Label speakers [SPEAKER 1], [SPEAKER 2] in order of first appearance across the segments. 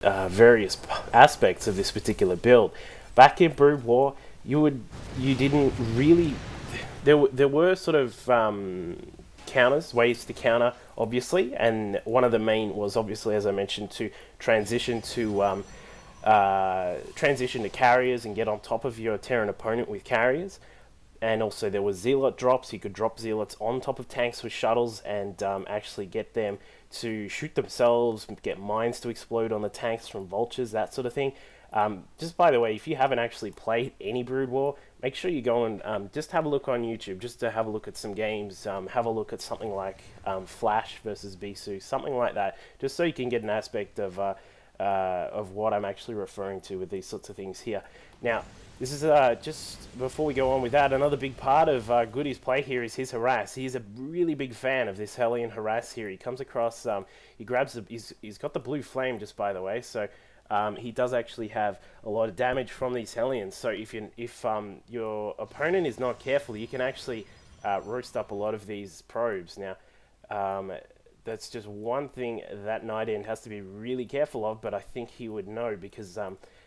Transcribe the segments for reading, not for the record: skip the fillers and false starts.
[SPEAKER 1] various aspects of this particular build. Back in Brood War, you didn't really there were sort of counters, ways to counter, obviously, and one of the main was obviously, as I mentioned, to transition to transition to carriers and get on top of your Terran opponent with carriers. And also there was zealot drops. You could drop zealots on top of tanks with shuttles and actually get them to shoot themselves, get mines to explode on the tanks from vultures, that sort of thing. Just by the way, if you haven't actually played any Brood War, make sure you go and just have a look on YouTube, just to have a look at some games, have a look at something like Flash versus Bisu, something like that, just so you can get an aspect of what I'm actually referring to with these sorts of things here. Now, this is just before we go on with that, another big part of GoOdy's play here is his harass. He's a really big fan of this Hellion harass here. He comes across, he grabs, he's got the blue flame, just by the way, so he does actually have a lot of damage from these Hellions. So if your opponent is not careful, you can actually roast up a lot of these probes. Now, that's just one thing that Nightend has to be really careful of, but I think he would know because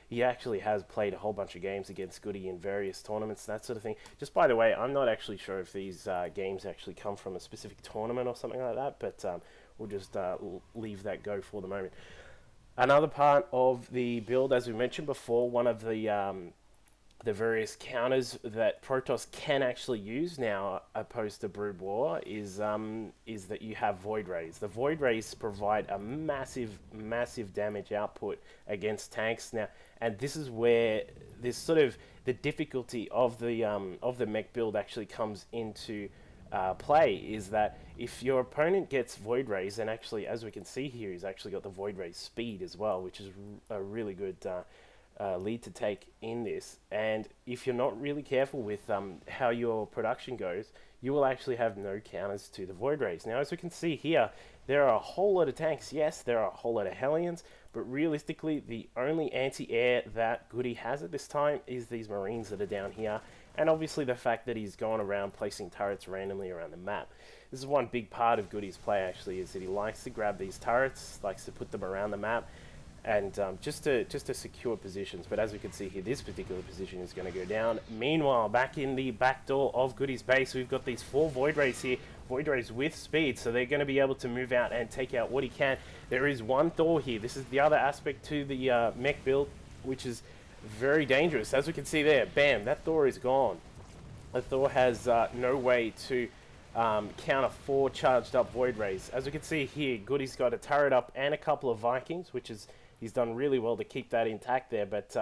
[SPEAKER 1] he actually has played a whole bunch of games against GoOdy in various tournaments, that sort of thing. Just by the way, I'm not actually sure if these games actually come from a specific tournament or something like that, but we'll just leave that go for the moment. Another part of the build, as we mentioned before, one of the various counters that Protoss can actually use now, opposed to Brood War, is that you have Void Rays. The Void Rays provide a massive, massive damage output against tanks now, and this is where this sort of the difficulty of the mech build actually comes into play. Is that if your opponent gets Void Rays, and actually, as we can see here, he's actually got the Void Ray speed as well, which is a really good lead to take in this. And if you're not really careful with how your production goes, you will actually have no counters to the Void Rays. Now, as we can see here, there are a whole lot of tanks. Yes, there are a whole lot of Hellions, but realistically, the only anti-air that GoOdy has at this time is these Marines that are down here, and obviously the fact that he's gone around placing turrets randomly around the map. This is one big part of GoOdy's play, actually, is that he likes to grab these turrets, likes to put them around the map, and just to secure positions. But as we can see here, this particular position is going to go down. Meanwhile, back in the back door of GoOdy's base, we've got these 4 Void Rays here, Void Rays with speed, so they're going to be able to move out and take out what he can. There is one Thor here. This is the other aspect to the mech build, which is very dangerous. As we can see there, bam, that Thor is gone. The Thor has no way to counter 4 charged up Void Rays. As we can see here, GoOdy's got a turret up and a couple of Vikings, which is, he's done really well to keep that intact there, but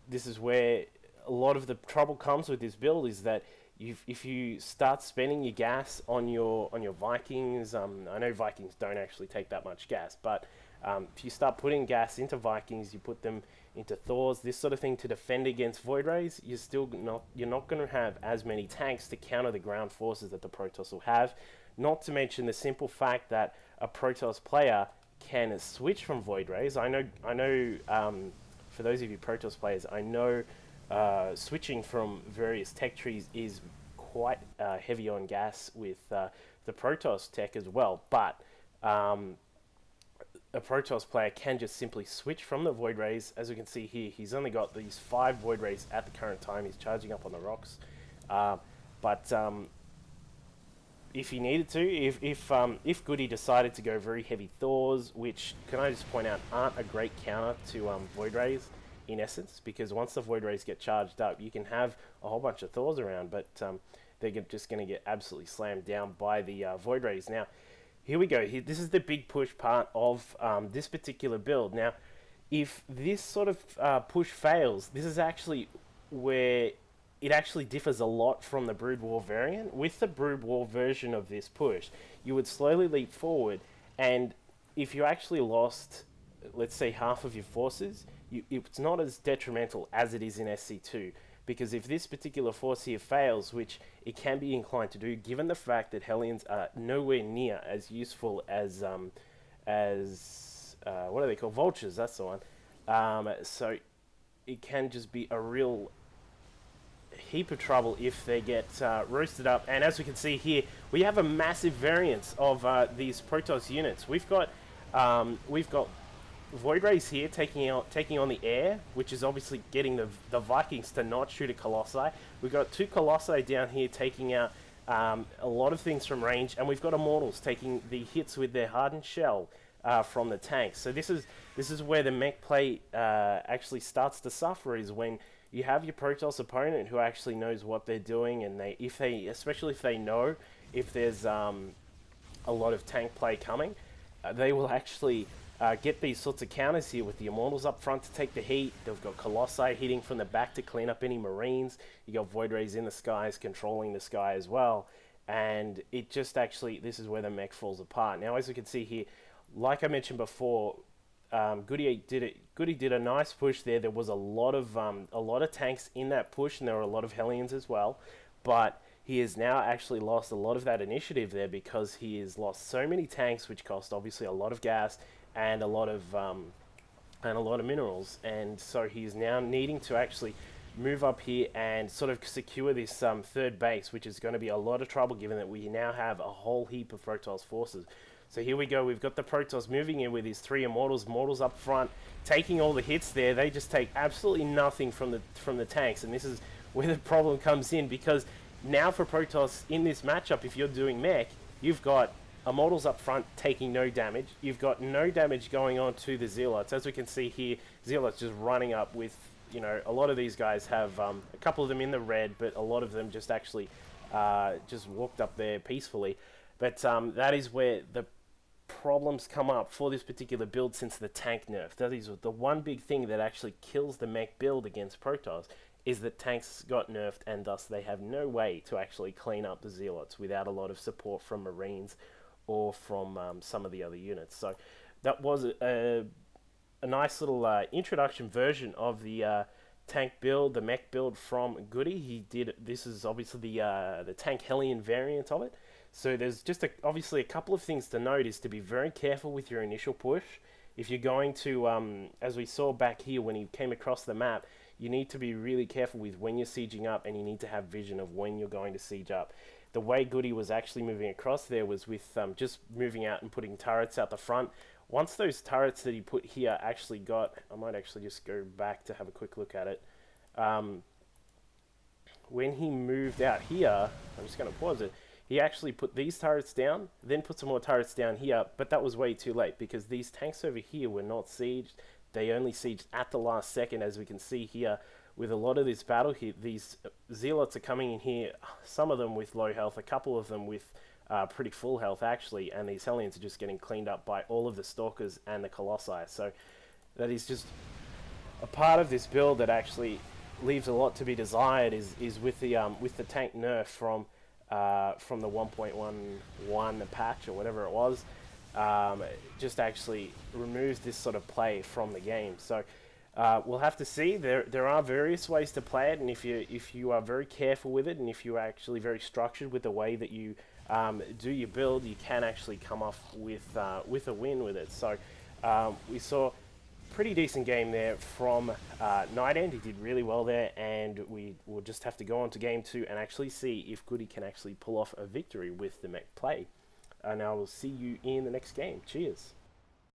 [SPEAKER 1] this is where a lot of the trouble comes with this build, is that if you start spending your gas on your Vikings, I know Vikings don't actually take that much gas, but if you start putting gas into Vikings, you put them into Thors, this sort of thing, to defend against Void Rays, you're not going to have as many tanks to counter the ground forces that the Protoss will have. Not to mention the simple fact that a Protoss player can switch from Void Rays. I know. For those of you Protoss players, I know switching from various tech trees is quite heavy on gas with the Protoss tech as well. But a Protoss player can just simply switch from the Void Rays. As we can see here, he's only got these 5 Void Rays at the current time. He's charging up on the rocks, but if he needed to, if GoOdy decided to go very heavy Thors, which, can I just point out, aren't a great counter to Void Rays in essence, because once the Void Rays get charged up, you can have a whole bunch of Thors around, but they're just going to get absolutely slammed down by the Void Rays. Now, here we go. This is the big push part of this particular build. Now, if this sort of push fails, this is actually where it actually differs a lot from the Brood War variant. With the Brood War version of this push, you would slowly leap forward, and if you actually lost, let's say, half of your forces, it's not as detrimental as it is in SC2, because if this particular force here fails, which it can be inclined to do, given the fact that Hellions are nowhere near as useful as what are they called? Vultures, that's the one. So it can just be a real heap of trouble if they get roasted up. And as we can see here, we have a massive variance of these Protoss units. We've got Void Rays here taking on the air, which is obviously getting the Vikings to not shoot at Colossi. We've got 2 Colossi down here taking out a lot of things from range, and we've got Immortals taking the hits with their hardened shell from the tanks. So this is where the mech play actually starts to suffer, is when you have your Protoss opponent who actually knows what they're doing, and especially if they know if there's a lot of tank play coming, they will actually get these sorts of counters here with the Immortals up front to take the heat. They've got Colossi hitting from the back to clean up any Marines. You got Void Rays in the skies controlling the sky as well. And it just actually, this is where the mech falls apart. Now, as we can see here, like I mentioned before, GoOdy did a nice push there. There was a lot of tanks in that push, and there were a lot of Hellions as well. But he has now actually lost a lot of that initiative there, because he has lost so many tanks, which cost obviously a lot of gas and a lot of minerals, and so he's now needing to actually move up here and sort of secure this third base, which is going to be a lot of trouble given that we now have a whole heap of Protoss forces. So here we go, we've got the Protoss moving in with his 3 Immortals up front, taking all the hits there. They just take absolutely nothing from the tanks, and this is where the problem comes in, because now for Protoss in this matchup, if you're doing mech, you've got Immortals up front taking no damage. You've got no damage going on to the Zealots. As we can see here, Zealots just running up with, you know, a lot of these guys have, a couple of them in the red, but a lot of them just actually just walked up there peacefully. But that is where the problems come up for this particular build since the tank nerf. That is the one big thing that actually kills the mech build against Protoss, is that tanks got nerfed, and thus they have no way to actually clean up the Zealots without a lot of support from Marines or from some of the other units. So that was a nice little introduction version of the tank build, the mech build from GoOdy. This is obviously the tank Hellion variant of it. So there's just obviously a couple of things to note, is to be very careful with your initial push. If you're going to, as we saw back here when he came across the map, you need to be really careful with when you're sieging up, and you need to have vision of when you're going to siege up. The way GoOdy was actually moving across there was with just moving out and putting turrets out the front. Once those turrets that he put here actually got, I might actually just go back to have a quick look at it. When he moved out here, I'm just going to pause it, he actually put these turrets down, then put some more turrets down here, but that was way too late, because these tanks over here were not sieged. They only sieged at the last second, as we can see here. With a lot of this battle here, these Zealots are coming in here, some of them with low health, a couple of them with pretty full health actually, and these Hellions are just getting cleaned up by all of the Stalkers and the Colossi. So that is just a part of this build that actually leaves a lot to be desired, is with the tank nerf from the 1.11 patch or whatever it was. Just actually removes this sort of play from the game. So we'll have to see. There are various ways to play it, and if you are very careful with it, and if you are actually very structured with the way that you do your build, you can actually come off with a win with it. So we saw pretty decent game there from TvNightend. He did really well there, and we will just have to go on to game 2 and actually see if GoOdy can actually pull off a victory with the mech play. And I will see you in the next game. Cheers.